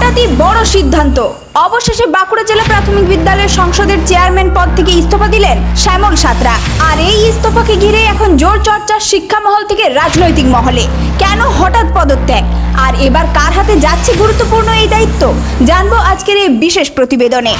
হঠাৎই বড় সিদ্ধান্ত। অবশেষে বাঁকুড়া জেলা প্রাথমিক বিদ্যালয় সংসদের চেয়ারম্যান পদ থেকে ইস্তফা দিলেন শ্যামল সাঁতরা। আর এই ইস্তফাকে ঘিরে এখন জোর চর্চা শিক্ষা মহল থেকে রাজনৈতিক মহলে। কেন হঠাৎ পদত্যাগ, আর এবার কার হাতে যাচ্ছে গুরুত্বপূর্ণ এই দায়িত্ব, জানবো আজকের এই বিশেষ প্রতিবেদনে।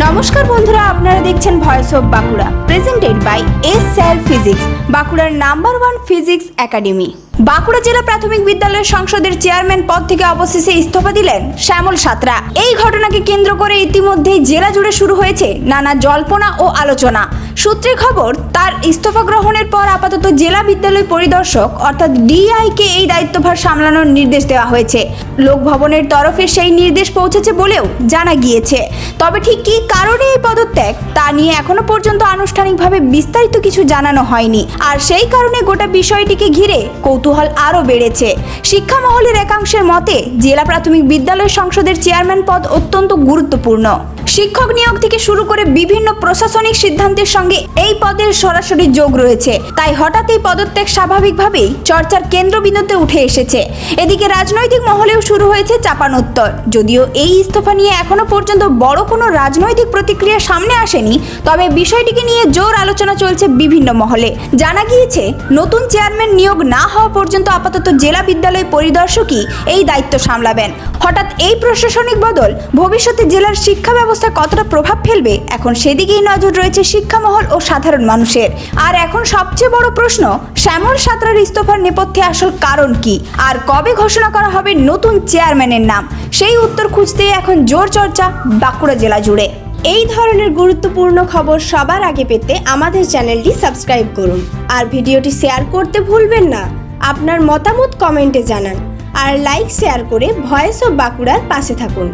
নমস্কার বন্ধুরা, আপনারা দেখছেন voice of Bankura, presented by S sir physics, বাঁকুড়ার নাম্বার 1 ফিজিক্স একাডেমি। বাঁকুড়া জেলা প্রাথমিক বিদ্যালয় সংসদের চেয়ারম্যান পদ থেকে অবশেষে ইস্তফা দিলেন শ্যামল সাঁতরা। এই ঘটনাকে কেন্দ্র করে ইতিমধ্যেই জেলা জুড়ে শুরু হয়েছে নানা জল্পনা ও আলোচনা। সূত্রে খবর, তার ইস্তফা গ্রহণের পর আপাতত জেলা বিদ্যালয় পরিদর্শক অর্থাৎ ডিআইকে এই দায়িত্বভার সামলানোর নির্দেশ দেওয়া হয়েছে। লোকভবনের তরফে সেই নির্দেশ পৌঁছেছে বলেও জানা গিয়েছে। তবে ঠিক কী কারণে এই পদত্যাগ তা নিয়ে এখনো পর্যন্ত আনুষ্ঠানিকভাবে বিস্তারিত কিছু জানানো হয়নি। আর সেই কারণে গোটা বিষয়টিকে ঘিরে কৌতূহল আরও বেড়েছে। শিক্ষা মহলের একাংশের মতে, জেলা প্রাথমিক বিদ্যালয় সংসদের চেয়ারম্যান পদ অত্যন্ত গুরুত্বপূর্ণ। শিক্ষক নিয়োগ থেকে শুরু করে বিভিন্ন প্রশাসনিক সিদ্ধান্তের সঙ্গে এই পদের সরাসরি যোগ রয়েছে। তাই হঠাৎ এই পদত্যাগ স্বাভাবিকভাবেই চর্চার কেন্দ্রবিন্দুতে উঠে এসেছে। এদিকে রাজনৈতিক মহলেও শুরু হয়েছে চাপানোত্তর। যদিও এই ইস্তফা নিয়ে এখনো পর্যন্ত বড় কোনো রাজনৈতিক প্রতিক্রিয়া সামনে আসেনি, তবে বিষয়টিকে নিয়ে জোর আলোচনা চলছে বিভিন্ন মহলে। জানা গিয়েছে, নতুন চেয়ারম্যান নিয়োগ না হওয়া পর্যন্ত আপাতত জেলা বিদ্যালয় পরিদর্শকই এই দায়িত্ব সামলাবেন। হঠাৎ এই প্রশাসনিক বদল ভবিষ্যতে জেলার শিক্ষা ব্যবস্থা কতটা প্রভাব ফেলবে, এখন সেদিকেই নজর রয়েছে শিক্ষা মহল ও সাধারণ মানুষের। আর এখন সবচেয়ে বড় প্রশ্ন, শ্যামল সাঁতরার ইস্তফার নেপথ্যে আসল কারণ কি, আর কবে ঘোষণা করা হবে নতুন চেয়ারম্যানের নাম, সেই উত্তর খুঁজতে এখন জোর চর্চা বাঁকুড়া জেলা জুড়ে। এই ধরনের গুরুত্বপূর্ণ খবর সবার আগে পেতে আমাদের চ্যানেলটি সাবস্ক্রাইব করুন আর ভিডিওটি শেয়ার করতে ভুলবেন না। আপনার মতামত কমেন্টে জানান আর লাইক শেয়ার করে ভয়েস অফ বাঁকুড়ার পাশে থাকুন।